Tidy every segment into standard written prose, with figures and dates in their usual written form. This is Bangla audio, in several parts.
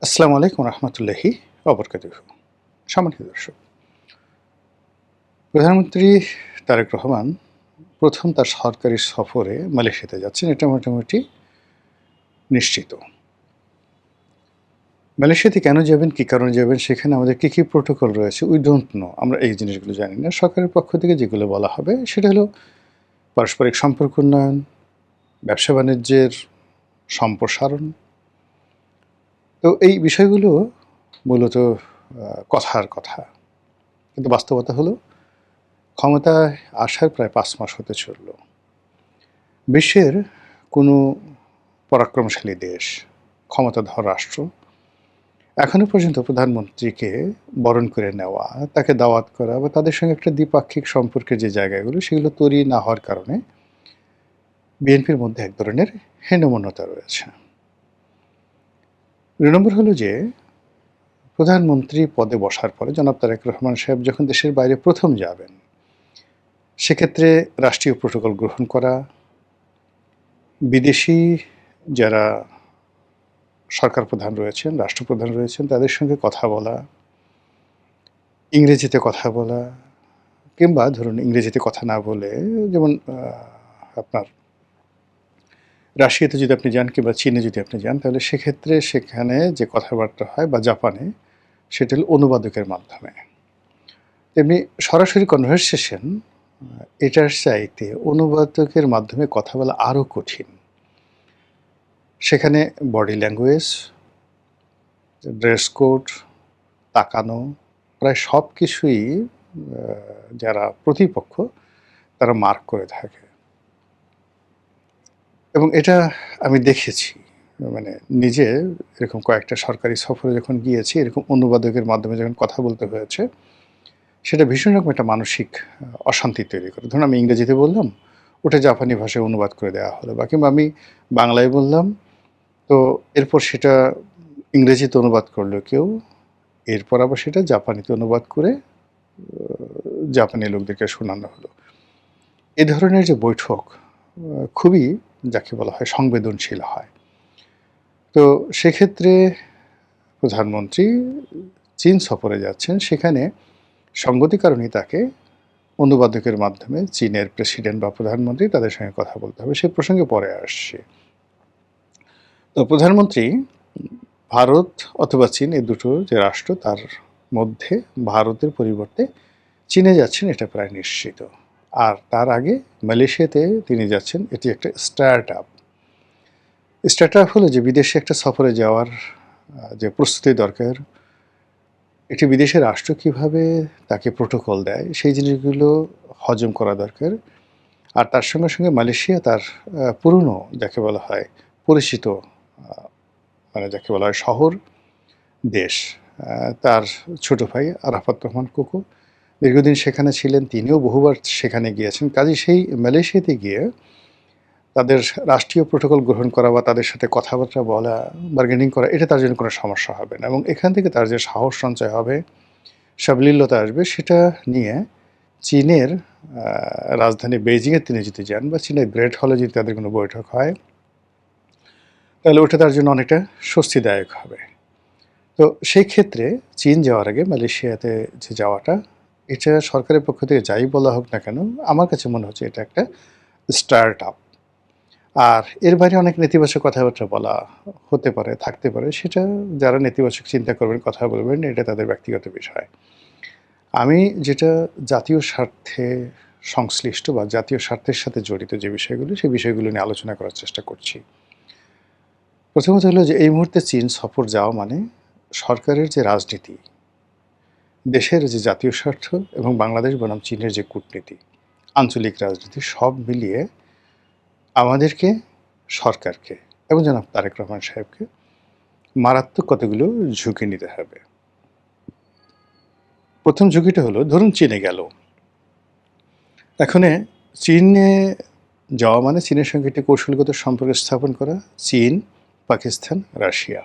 আসসালামু আলাইকুম রহমতুল্লাহি ওবরকাতুহু। সম্মানিত দর্শক, প্রধানমন্ত্রী তারেক রহমান প্রথম তার সরকারি সফরে মালয়েশিয়াতে যাচ্ছেন, এটা মোটামুটি নিশ্চিত। মালয়েশিয়াতে কেন যাবেন, কী কারণে যাবেন, সেখানে আমাদের কী কী প্রোটোকল রয়েছে, উই ডোন্ট নো। আমরা এই জিনিসগুলো জানি না। সরকারের পক্ষ থেকে যেগুলো বলা হবে সেটা হলো পারস্পরিক সম্পর্ক উন্নয়ন, ব্যবসা বাণিজ্যের সম্প্রসারণ। তো এই বিষয়গুলো মূলত কথার কথা, কিন্তু বাস্তবতা হলো ক্ষমতায় আসার প্রায় ৫ মাস হতে চলল। বিশ্বের কোনো পরাক্রমশালী দেশ, ক্ষমতাধর রাষ্ট্র এখনো পর্যন্ত প্রধানমন্ত্রীকে বরণ করে নেওয়া, তাকে দাওয়াত করা বা তাদের সঙ্গে একটা দ্বিপাক্ষিক সম্পর্কের যে জায়গাগুলো সেগুলো তৈরি না হওয়ার কারণে বিএনপির মধ্যে এক ধরনের হীনমন্যতা রয়েছে। ২ নম্বর হলো যে প্রধানমন্ত্রী পদে বসার পরে জনাব তারেক রহমান সাহেব যখন দেশের বাইরে প্রথম যাবেন, সেক্ষেত্রে রাষ্ট্রীয় প্রোটোকল গ্রহণ করা, বিদেশি যারা সরকার প্রধান রয়েছেন, রাষ্ট্রপ্রধান রয়েছেন, তাদের সঙ্গে কথা বলা, ইংরেজিতে কথা বলা, কিংবা ধরুন ইংরেজিতে কথা না বলে, যেমন আপনার রাশিয়াতে যদি আপনি যান কিংবা চীনে যদি আপনি যান, তাহলে সেক্ষেত্রে সেখানে যে কথাবার্তা হয়, বা জাপানে, সেটা হলো অনুবাদকের মাধ্যমে। তেমনি সরাসরি কনভারসেশন এটার চাইতে অনুবাদকের মাধ্যমে কথা বলা আরও কঠিন। সেখানে বডি ল্যাঙ্গুয়েজ, ড্রেস কোড, তাকানো, প্রায় সব কিছুই যারা প্রতিপক্ষ তারা মার্ক করে থাকে। এবং এটা আমি দেখেছি, মানে নিজে এরকম কয়েকটা সরকারি সফরে যখন গিয়েছি, এরকম অনুবাদকের মাধ্যমে যখন কথা বলতে হয়েছে, সেটা ভীষণ রকম একটা মানসিক অশান্তি তৈরি করে। ধরুন আমি ইংরেজিতে বললাম, ওটা জাপানি ভাষায় অনুবাদ করে দেওয়া হলো, বা কিংবা আমি বাংলায় বললাম, তো এরপর সেটা ইংরেজিতে অনুবাদ করলো কেউ, এরপর আবার সেটা জাপানিতে অনুবাদ করে জাপানি লোকদেরকে শোনানো হলো। এ ধরনের যে বৈঠক খুবই, যাকে বলা হয়, সংবেদনশীল হয়। তো সেক্ষেত্রে প্রধানমন্ত্রী চীন সফরে যাচ্ছেন, সেখানে সঙ্গতি কারণেই তাকে অনুবাদকের মাধ্যমে চীনের প্রেসিডেন্ট বা প্রধানমন্ত্রী তাদের সঙ্গে কথা বলতে হবে। সে প্রসঙ্গে পরে আসছে। তো প্রধানমন্ত্রী ভারত অথবা চীন, এই দুটো যে রাষ্ট্র, তার মধ্যে ভারতের পরিবর্তে চীনে যাচ্ছেন, এটা প্রায় নিশ্চিত। আর তার আগে মালয়েশিয়াতে তিনি যাচ্ছেন, এটি একটা স্টার্ট আপ। স্টার্ট আপ হলো যে বিদেশে একটা সফরে যাওয়ার যে প্রস্তুতি দরকার, একটি বিদেশের রাষ্ট্র কীভাবে তাকে প্রোটোকল দেয়, সেই জিনিসগুলো হজম করা দরকার। আর তার সঙ্গে সঙ্গে মালয়েশিয়া তার পুরনো, যাকে বলা হয় পরিচিত, মানে যাকে বলা হয় শহর, দেশ। তার ছোট ভাই আরাফাত রহমান কোকো দীর্ঘদিন সেখানে ছিলেন, তিনিও বহুবার সেখানে গিয়েছেন। কাজেই সেই মালয়েশিয়াতে গিয়ে তাদের রাষ্ট্রীয় প্রোটোকল গ্রহণ করা বা তাদের সাথে কথাবার্তা বলা, বার্গেনিং করা, এটা তার জন্য কোনো সমস্যা হবে না। এবং এখান থেকে তার যে সাহস সঞ্চয় হবে, সাবলীলতা আসবে, সেটা নিয়ে চীনের রাজধানী বেইজিংয়ে তিনি যদি যান, বা চীনের গ্রেট হলে যদি তাদের কোনো বৈঠক হয়, তাহলে ওটা তার জন্য অনেকটা স্বস্তিদায়ক হবে। তো সেই ক্ষেত্রে চীন যাওয়ার আগে মালয়েশিয়াতে যে যাওয়াটা, এটা সরকারের পক্ষ থেকে যাই বলা হোক না কেন, আমার কাছে মনে হচ্ছে এটা একটা স্টার্ট আপ। আর এর বাইরে অনেক নেতিবাচক কথাবার্তা বলা হতে পারে, থাকতে পারে, সেটা যারা নেতিবাচক চিন্তা করবেন, কথা বলবেন, এটা তাদের ব্যক্তিগত বিষয়। আমি যেটা জাতীয় স্বার্থে সংশ্লিষ্ট বা জাতীয় স্বার্থের সাথে জড়িত যে বিষয়গুলো, সেই বিষয়গুলো নিয়ে আলোচনা করার চেষ্টা করছি। প্রথমত হলো যে এই মুহূর্তে চীন সফর যাওয়া মানে সরকারের যে রাজনীতি, দেশের যে জাতীয় স্বার্থ এবং বাংলাদেশ বনাম চীনের যে কূটনীতি, আঞ্চলিক রাজনীতি, সব মিলিয়ে আমাদেরকে, সরকারকে এবং জনাব তারেক রহমান সাহেবকে মারাত্মক কতগুলো ঝুঁকি নিতে হবে। প্রথম ঝুঁকিটা হলো, ধরুন চীনে গেল, এখানে চীনে যাওয়া মানে চীনের সঙ্গে একটি কৌশলগত সম্পর্ক স্থাপন করা, চীন, পাকিস্তান, রাশিয়া,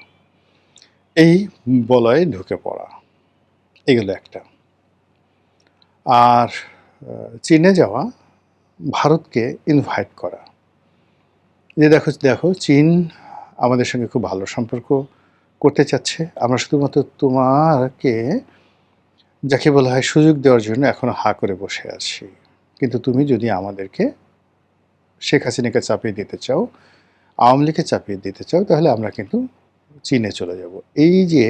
এই বলয়ে ঢুকে পড়া, এগুলো একটা। আর চীনে যাওয়া, ভারতকে ইনভাইট করা, যে দেখো দেখো চীন আমাদের সঙ্গে খুব ভালো সম্পর্ক করতে চাচ্ছে। আমরা শুধুমাত্র তোমাকে যাকে বলা হয় সুযোগ দেওয়ার জন্য এখনো হা করে বসে আছি। কিন্তু তুমি যদি আমাদেরকে শেখ হাসিনাকে চাপিয়ে দিতে চাও, আওয়ামী লীগকে চাপিয়ে দিতে চাও, তাহলে আমরা কিন্তু চীনে চলে যাব। এই যে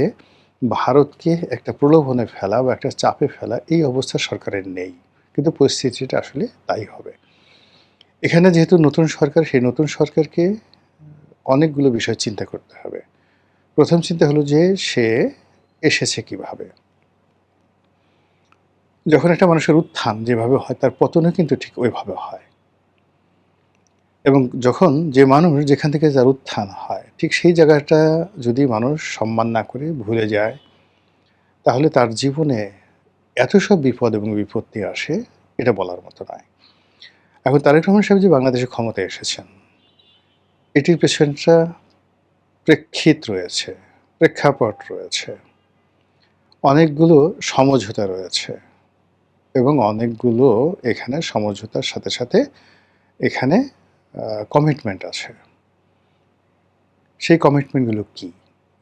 ভারতকে একটা প্রলোভনে ফেলা বা একটা চাপে ফেলা, এই অবস্থা সরকারের নেই। কিন্তু পরিস্থিতিটা আসলে তাই হবে। এখানে যেহেতু নতুন সরকার, সেই নতুন সরকারকে অনেকগুলো বিষয় চিন্তা করতে হবে। প্রথম চিন্তা হলো যে সে এসেছে কিভাবে। যখন একটা মানুষের উত্থান যেভাবে হয়, তার পতনও কিন্তু ঠিক ওইভাবে হয়। এবং যখন যে মানুষ যেখান থেকে যার উত্থান হয়, ঠিক সেই জায়গাটা যদি মানুষ সম্মান না করে ভুলে যায়, তাহলে তার জীবনে এত সব বিপদ এবং বিপত্তি আসে, এটা বলার মতো নয়। এখন তারেক রহমান সাহেব যে বাংলাদেশে ক্ষমতায় এসেছেন, এটির পেছনটা প্রেক্ষিত রয়েছে, প্রেক্ষাপট রয়েছে, অনেকগুলো সমঝোতা রয়েছে এবং অনেকগুলো এখানে সমঝোতার সাথে সাথে এখানে কমিটমেন্ট আছে। সেই কমিটমেন্টগুলো কী?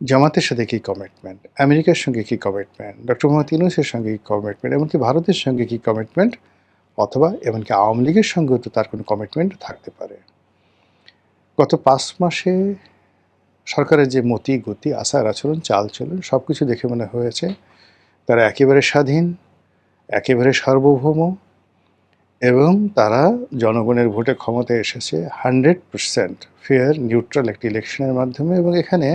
জামাতের সাথে কী কমিটমেন্ট, আমেরিকার সঙ্গে কী কমিটমেন্ট, ডক্টর মোহাম্মদ ইউনূসের সঙ্গে কী কমিটমেন্ট, এমনকি ভারতের সঙ্গে কী কমিটমেন্ট, অথবা এমনকি আওয়ামী লীগের সঙ্গেও তো তার কোনো কমিটমেন্ট থাকতে পারে। গত 5 মাসে সরকারের যে মতি গতি, আচার আচরণ, চালচলন সব কিছু দেখে মনে হয়েছে তারা একেবারে স্বাধীন, একেবারে সার্বভৌম, এবং তারা জনগণের ভোটে ক্ষমতায় এসেছে 100% ফেয়ার নিউট্রাল একটি ইলেকশনের মাধ্যমে, এবং এখানে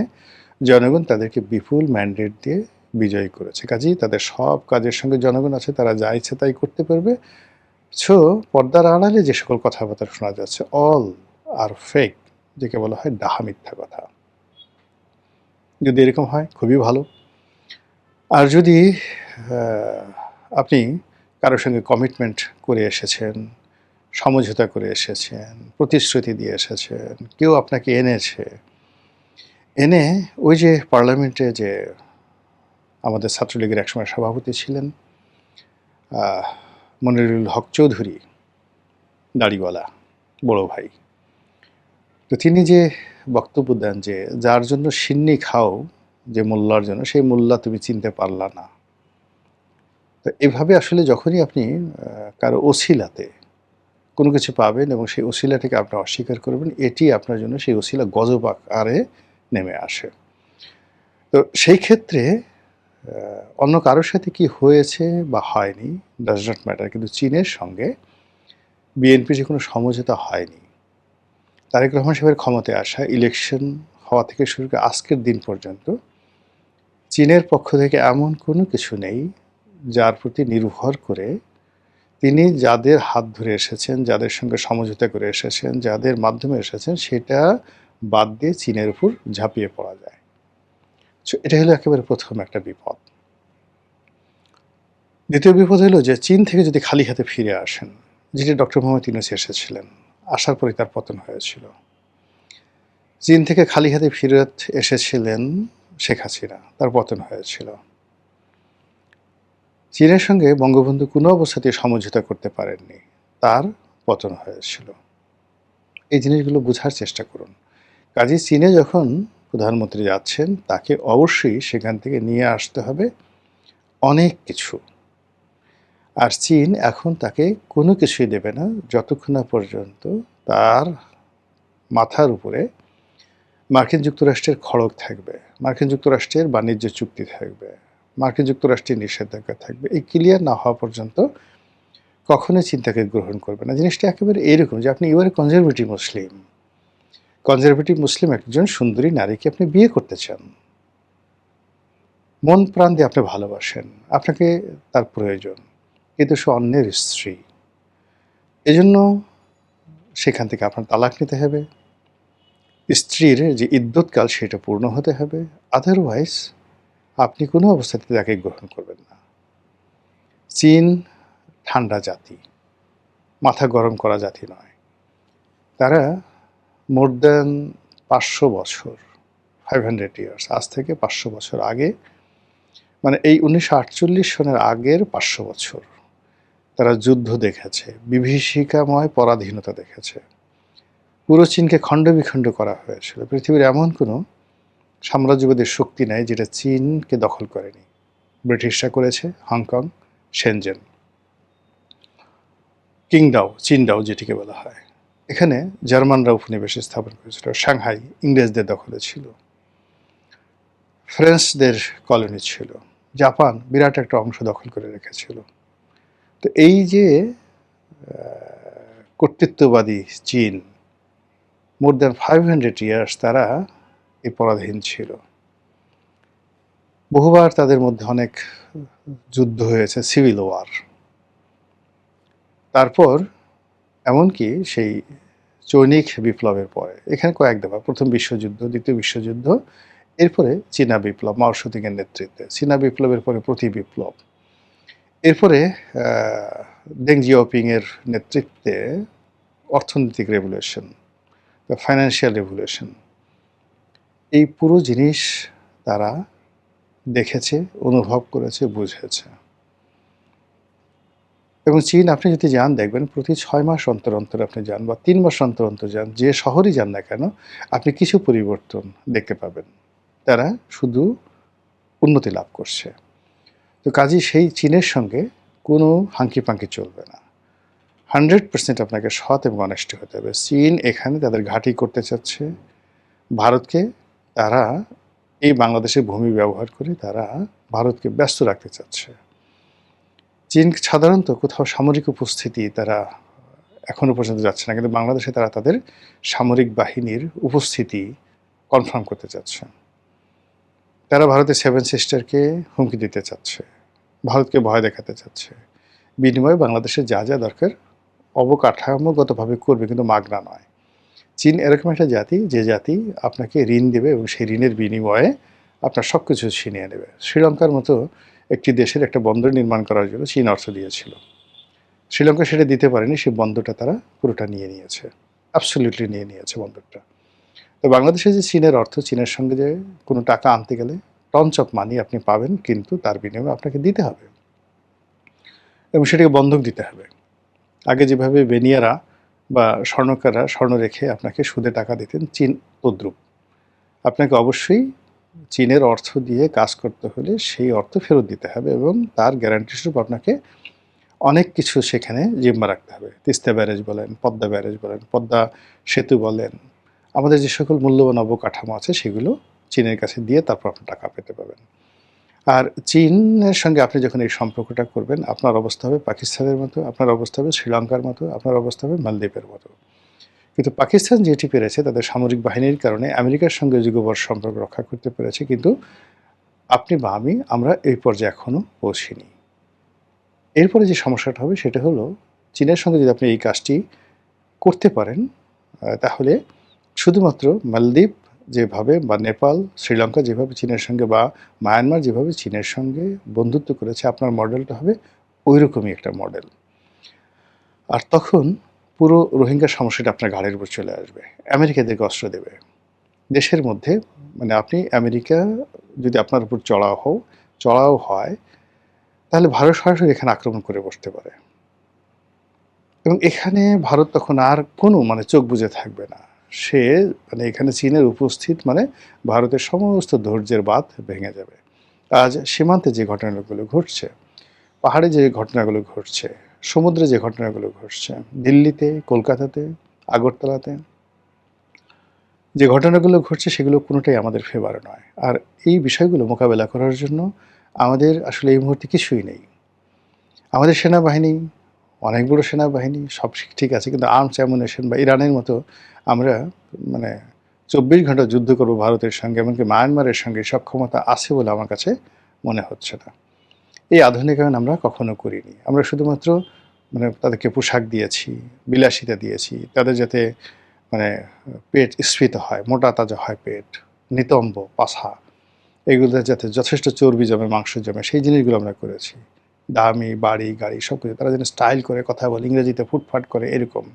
জনগণ তাদেরকে বিপুল ম্যান্ডেট দিয়ে বিজয়ী করেছে। কাজেই তাদের সব কাজের সঙ্গে জনগণ আছে, তারা যা ইচ্ছে তাই করতে পারবে। সো পর্দার আড়ালে যে সকল কথাবার্তা শোনা যাচ্ছে, অল আর ফেক, যাকে বলা হয় ডাহা মিথ্যা কথা। যদি এরকম হয় খুবই ভালো। আর যদি আপনি কারোর সঙ্গে কমিটমেন্ট করে এসেছেন, সমঝোতা করে এসেছেন, প্রতিশ্রুতি দিয়ে এসেছেন, কেউ আপনাকে এনেছে, এনে ওই যে পার্লামেন্টে যে আমাদের ছাত্রলীগের একসময় সভাপতি ছিলেন মনিরুল হক চৌধুরী, দাড়িওয়ালা বড় ভাই, তো তিনি যে বক্তব্য দেন যে যার জন্য সিন্নি খাও যে মোল্লার জন্য, সেই মোল্লা তুমি চিনতে পারলা না। তো এভাবে আসলে যখনই আপনি কারো ওসিলাতে কোনো কিছু পাবেন এবং সেই ওসিলাটাকে আপনি অস্বীকার করবেন, এটি আপনার জন্য সেই ওসিলা গজব আকারে নেমে আসে। তো সেই ক্ষেত্রে অন্য কারোর সাথে কি হয়েছে বা হয়নি ডাজ নট ম্যাটার, কিন্তু চীনের সঙ্গে বিএনপি যে কোনো সমঝোতা হয়নি। তারেক রহমান সাহেবের ক্ষমতায় আসা, ইলেকশন হওয়া থেকে শুরু করে আজকের দিন পর্যন্ত চীনের পক্ষ থেকে এমন কোনো কিছু নেই যার প্রতি নির্ভর করে তিনি যাদের হাত ধরে এসেছেন, যাদের সঙ্গে সমঝোতা করে এসেছেন, যাদের মাধ্যমে এসেছেন, সেটা বাদ দিয়ে চীনের উপর ঝাঁপিয়ে পড়া যায়। সো এটা হলো একেবারে প্রথম একটা বিপদ। দ্বিতীয় বিপদ হলো যে চীন থেকে যদি খালি হাতে ফিরে আসেন, যেটি ডক্টর মোহাম্মদ ইউনূস এসেছিলেন, আসার পরে তার পতন হয়েছিল। চীন থেকে খালি হাতে ফিরত এসেছিলেন শেখ হাসিনা, তার পতন হয়েছিল। চীনের সঙ্গে বঙ্গবন্ধু কোনো অবস্থাতেই সমঝোতা করতে পারেননি, তার পতন হয়েছিল। এই জিনিসগুলো বোঝার চেষ্টা করুন। কাজেই চীনে যখন প্রধানমন্ত্রী যাচ্ছেন, তাকে অবশ্যই সেখান থেকে নিয়ে আসতে হবে অনেক কিছু। আর চীন এখন তাকে কোনো কিছুই দেবে না যতক্ষণ না পর্যন্ত তার মাথার উপরে মার্কিন যুক্তরাষ্ট্রের খড়গ থাকবে, মার্কিন যুক্তরাষ্ট্রের বাণিজ্য চুক্তি থাকবে, মার্কিন যুক্তরাষ্ট্রের নিষেধাজ্ঞা থাকবে। এই ক্লিয়ার না হওয়া পর্যন্ত কখনোই চিন্তাকে গ্রহণ করবে না। জিনিসটা একেবারে এরকম যে আপনি এবারে কনজারভেটিভ মুসলিম, কনজারভেটিভ মুসলিম একজন সুন্দরী নারীকে আপনি বিয়ে করতে চান, মন প্রাণ দিয়ে আপনি ভালোবাসেন, আপনাকে তার প্রয়োজন, কিন্তু সে অন্যের স্ত্রী। এজন্য সেখান থেকে আপনার তালাক নিতে হবে, স্ত্রীর যে ইদ্যৎকাল সেটা পূর্ণ হতে হবে, আদারওয়াইজ আপনি কোনো অবস্থাতে তাকে গ্রহণ করবেন না। চীন ঠান্ডা জাতি, মাথা গরম করা জাতি নয়। তারা মোর দ্যান 500 বছর, 500 ইয়ার্স, আজ থেকে 500 বছর আগে, মানে এই 1948 সনের আগের 500 বছর তারা যুদ্ধ দেখেছে, বিভীষিকাময় পরাধীনতা দেখেছে। পুরো চীনকে খণ্ড বিখণ্ড করা হয়েছিল। পৃথিবীর এমন কোনো সাম্রাজ্যবাদের শক্তি নেয় যেটা চীনকে দখল করেনি। ব্রিটিশরা করেছে হংকং, শেনজেন, কিংডাও, চীনডাও যেটিকে বলা হয়। এখানে জার্মানরা উপনিবেশ স্থাপন করেছিল। সাংহাই ইংরেজদের দখলে ছিল। ফ্রেঞ্চদের কলোনি ছিল। জাপান বিরাট একটা অংশ দখল করে রেখেছিল। তো এই যে কর্তৃত্ববাদী চীন, মোর দ্যান 500 ইয়ার্স তারা এই পরাধীন ছিল। বহুবার তাদের মধ্যে অনেক যুদ্ধ হয়েছে, সিভিল ওয়ার। তারপর এমনকি সেই চৈনিক বিপ্লবের পরে এখানে কয়েক দফা, প্রথম বিশ্বযুদ্ধ, দ্বিতীয় বিশ্বযুদ্ধ, এরপরে চীনা বিপ্লব মাও সেতুংয়ের নেতৃত্বে, চীনা বিপ্লবের পরে প্রতি বিপ্লব, এরপরে দেং জিয়াওপিং এর নেতৃত্বে অর্থনৈতিক রেভলিউশন বা ফাইন্যান্সিয়াল রেভলিউশন, এই পুরো জিনিস তারা দেখেছে, অনুভব করেছে, বুঝেছে। এবং চীন আপনি যদি যান দেখবেন প্রতি 6 মাস অন্তর অন্তর আপনি যান বা 3 মাস অন্তর অন্তর যান, যে শহরই যান না কেন আপনি কিছু পরিবর্তন দেখতে পাবেন। তারা শুধু উন্নতি লাভ করছে। তো কাজেই সেই চীনের সঙ্গে কোনো হাঙ্কি পাঙ্কি চলবে না। 100% আপনাকে সৎ এবং অনেস্ট হতে হবে। চীন এখানে তাদের ঘাঁটি করতে চাচ্ছে। ভারতকে তারা এই বাংলাদেশের ভূমি ব্যবহার করে তারা ভারতকে ব্যস্ত রাখতে চাচ্ছে। চীন সাধারণত কোথাও সামরিক উপস্থিতি তারা এখনো পর্যন্ত যাচ্ছে না, কিন্তু বাংলাদেশে তারা তাদের সামরিক বাহিনীর উপস্থিতি কনফার্ম করতে চাচ্ছে। তারা ভারতের 7 সিস্টারকে হুমকি দিতে চাচ্ছে, ভারতকে ভয় দেখাতে চাচ্ছে। বিনিময়ে বাংলাদেশের যা যা দরকার অবকাঠামোগতভাবে করবে, কিন্তু মাগনা নয়। চীন এরকম একটা জাতি যে জাতি আপনাকে ঋণ দেবে এবং সেই ঋণের বিনিময়ে আপনার সব কিছু ছিনিয়ে নেবে। শ্রীলঙ্কার মতো একটি দেশের একটা বন্দর নির্মাণ করার জন্য চীন অর্থ দিয়েছিল। শ্রীলঙ্কা সেটা দিতে পারেনি, সেই বন্দরটা তারা পুরোটা নিয়ে নিয়েছে, অ্যাবসলিউটলি নিয়ে নিয়েছে বন্দরটা। তো বাংলাদেশে যে চীনের অর্থ, চীনের সঙ্গে যে কোনো টাকা আনতে গেলে টঞ্চ অফ মানি আপনি পাবেন, কিন্তু তার বিনিময়ে আপনাকে দিতে হবে এবং সেটাকে বন্ধক দিতে হবে। আগে যেভাবে বেনিয়ারা বা স্বর্ণকাররা স্বর্ণ রেখে আপনাকে সুদে টাকা দিতেন, চীন তদ্রূপ। আপনাকে অবশ্যই চীনের অর্থ দিয়ে কাজ করতে হলে সেই অর্থ ফেরত দিতে হবে এবং তার গ্যারান্টি স্বরূপ আপনাকে অনেক কিছু সেখানে জিম্মা রাখতে হবে। তিস্তা ব্যারেজ বলেন, পদ্মা ব্যারেজ বলেন, পদ্মা সেতু বলেন, আমাদের যে সকল মূল্যবান অবকাঠামো আছে সেগুলো চীনের কাছে দিয়ে তারপর আপনি টাকা পেতে পাবেন। আর চীনের সঙ্গে আপনি যখন এই সম্পর্কটা করবেন, আপনার অবস্থা হবে পাকিস্তানের মতো, আপনার অবস্থা হবে শ্রীলঙ্কার মতো, আপনার অবস্থা হবে মালদ্বীপের মতো। কিন্তু পাকিস্তান যেটি পেরেছে তাদের সামরিক বাহিনীর কারণে, আমেরিকার সঙ্গে যুগপৎ সম্পর্ক রক্ষা করতে পেরেছে, কিন্তু আপনি বা আমরা এই পর্যায়ে এখনও পৌঁছিনি। এরপরে যে সমস্যাটা হবে সেটা হলো, চীনের সঙ্গে যদি আপনি এই কাজটি করতে পারেন তাহলে শুধুমাত্র মালদ্বীপ যেভাবে বা নেপাল, শ্রীলঙ্কা যেভাবে চীনের সঙ্গে, বা মায়ানমার যেভাবে চীনের সঙ্গে বন্ধুত্ব করেছে, আপনার মডেলটা হবে ওই রকমই একটা মডেল। আর তখন পুরো রোহিঙ্গা সমস্যাটা আপনার ঘাড়ের উপর চলে আসবে। আমেরিকা এদেরকে অস্ত্র দেবে দেশের মধ্যে। মানে আপনি আমেরিকা যদি আপনার উপর চড়াও হয়, তাহলে ভারত সরাসরি এখানে আক্রমণ করে বসতে পারে এবং এখানে ভারত তখন আর কোনো চোখ বুজে থাকবে না। সে এখানে চীনের উপস্থিত ভারতের সমস্ত ধৈর্যের বাঁধ ভেঙে যাবে। আজ সীমান্তে যে ঘটনাগুলো ঘটছে, পাহাড়ে যে ঘটনাগুলো ঘটছে, সমুদ্রে যে ঘটনাগুলো ঘটছে, দিল্লিতে, কলকাতাতে, আগরতলাতে যে ঘটনাগুলো ঘটছে, সেগুলো কোনোটাই আমাদের ফেভারে নয়। আর এই বিষয়গুলো মোকাবেলা করার জন্য আমাদের আসলে এই মুহূর্তে কিছুই নেই। আমাদের সেনাবাহিনী অনেক বড় সেনাবাহিনী, সব ঠিক আছে, কিন্তু আর্মস অ্যামুনেশন বা ইরানের মতো আমরা 24 ঘন্টা যুদ্ধ করব ভারতের সঙ্গে, এমনকি মায়ানমারের সঙ্গে সক্ষমতা আছে বলে আমার কাছে মনে হচ্ছে না। এই আধুনিকায়ন আমরা কখনো করিনি। আমরা শুধুমাত্র তাদেরকে পোশাক দিয়েছি, বিলাসিতা দিয়েছি, তাদের যাতে পেট স্ফীত হয়, মোটা তাজা হয় পেট, নিতম্ব পাছা, এগুলোতে যাতে যথেষ্ট চর্বি জমে, মাংস জমে, সেই জিনিসগুলো আমরা করেছি। দামি বাড়ি গাড়ি সব কিছু, তারা যেন স্টাইল করে কথা বলে, ইংরেজিতে ফুটফাট করে, এরকম।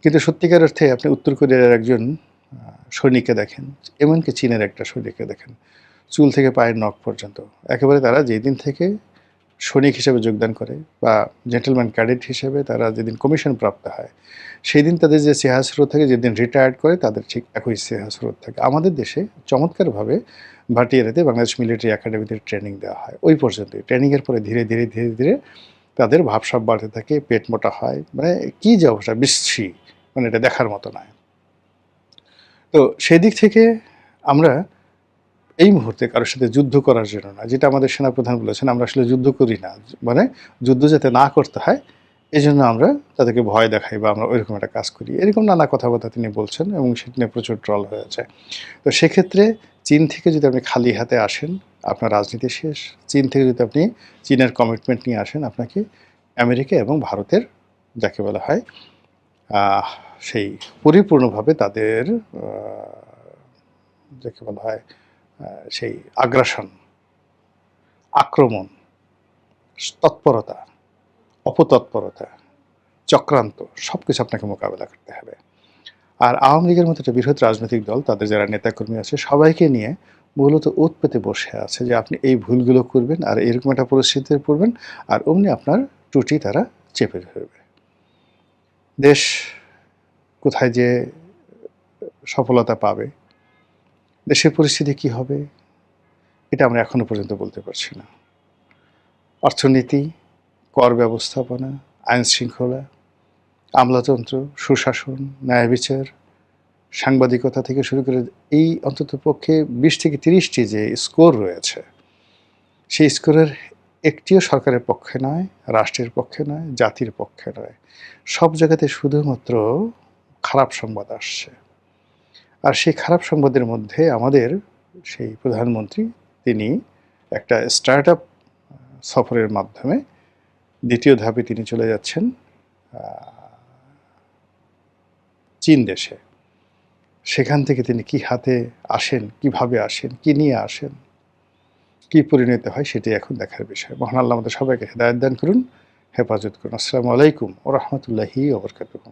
কিন্তু সত্যিকার অর্থে আপনি উত্তর কোরিয়ার একজন সৈনিককে দেখেন, এমনকি চীনের একটা সৈনিককে দেখেন, চুল থেকে পায়ের নখ পর্যন্ত একেবারে তারা যেদিন থেকে সৈনিক হিসেবে যোগদান করে বা জেন্টলম্যান ক্যাডেট হিসেবে তারা যেদিন কমিশন প্রাপ্ত হয়, সেই দিন তাদের যে চেহারা থাকে, যেদিন রিটায়ার্ড করে তাদের ঠিক একই চেহারা থাকে। আমাদের দেশে চমৎকারভাবে ভাটিয়ারিতে বাংলাদেশ মিলিটারি একাডেমিতে ট্রেনিং দেওয়া হয়। ওই পর্যন্তই। ট্রেনিংয়ের পরে ধীরে ধীরে তাদের ভাবসাব বাড়তে থাকে, পেট মোটা হয়। মানে কী যে অবস্থা, বিশ্রী, মানে এটা দেখার মতো নয়। তো সেদিক থেকে আমরা এই মুহূর্তে কারোর সাথে যুদ্ধ করার জন্য না, যেটা আমাদের সেনাপ্রধান বলেছেন, আমরা আসলে যুদ্ধ করি না। মানে যুদ্ধ যাতে না করতে হয়, এজন্য আমরা তাদেরকে ভয় দেখাই বা আমরা ওইরকম একটা কাজ করি। এরকম নানা কথাবার্তা তিনি বলছেন এবং সেটা নিয়ে প্রচুর ট্রল হয়েছে। তো সেক্ষেত্রে চীন থেকে যদি আপনি খালি হাতে আসেন, আপনার রাজনীতি শেষ। চীন থেকে যদি আপনি চীনের কমিটমেন্ট নিয়ে আসেন, আপনাকে আমেরিকা এবং ভারতের, যাকে বলা হয় সেই পরিপূর্ণভাবে তাদের যাকে বলা হয় সেই আগ্রাসন, আক্রমণ, তৎপরতা, অপতৎপরতা, চক্রান্ত সব কিছু আপনাকে মোকাবেলা করতে হবে। আর আওয়ামী লীগের মতো একটা বৃহৎ রাজনৈতিক দল, তাদের যারা নেতাকর্মী আছে সবাইকে নিয়ে মূলত ওত পেতে বসে আছে যে আপনি এই ভুলগুলো করবেন আর এরকম একটা পরিস্থিতিতে পড়বেন, আর অমনি আপনার ত্রুটি তারা চেপে ধরবে। দেশ কোথায় যে সফলতা পাবে, দেশের পরিস্থিতি কি হবে, এটা আমরা এখনো পর্যন্ত বলতে পারছি না। অর্থনীতি, কর ব্যবস্থাপনা, আইন শৃঙ্খলা, আমলাতন্ত্র, সুশাসন, ন্যায় বিচার, সাংবাদিকতা থেকে শুরু করে এই অন্ততপক্ষে ২০ থেকে ৩০টি যে স্কোর রয়েছে, সেই স্কোরের একটিও সরকারের পক্ষে নয়, রাষ্ট্রের পক্ষে নয়, জাতির পক্ষে নয়। সব জায়গাতে শুধুমাত্র খারাপ সংবাদ আসছে। আর সেই খারাপ সংবাদের মধ্যে আমাদের সেই প্রধানমন্ত্রী, তিনি একটা স্টার্টআপ সফরের মাধ্যমে দ্বিতীয় ধাপে তিনি চলে যাচ্ছেন চীন দেশে। সেখান থেকে তিনি কি হাতে আসেন, কিভাবে আসেন, কি নিয়ে আসেন, কি পরিণত হয়, সেটি এখন দেখার বিষয়। মহান আল্লাহ আমাদের সবাইকে হেদায়েত দান করুন, হেফাজত করুন। আসসালামু আলাইকুম ওয়া রাহমাতুল্লাহি ওয়া বারাকাতুহু।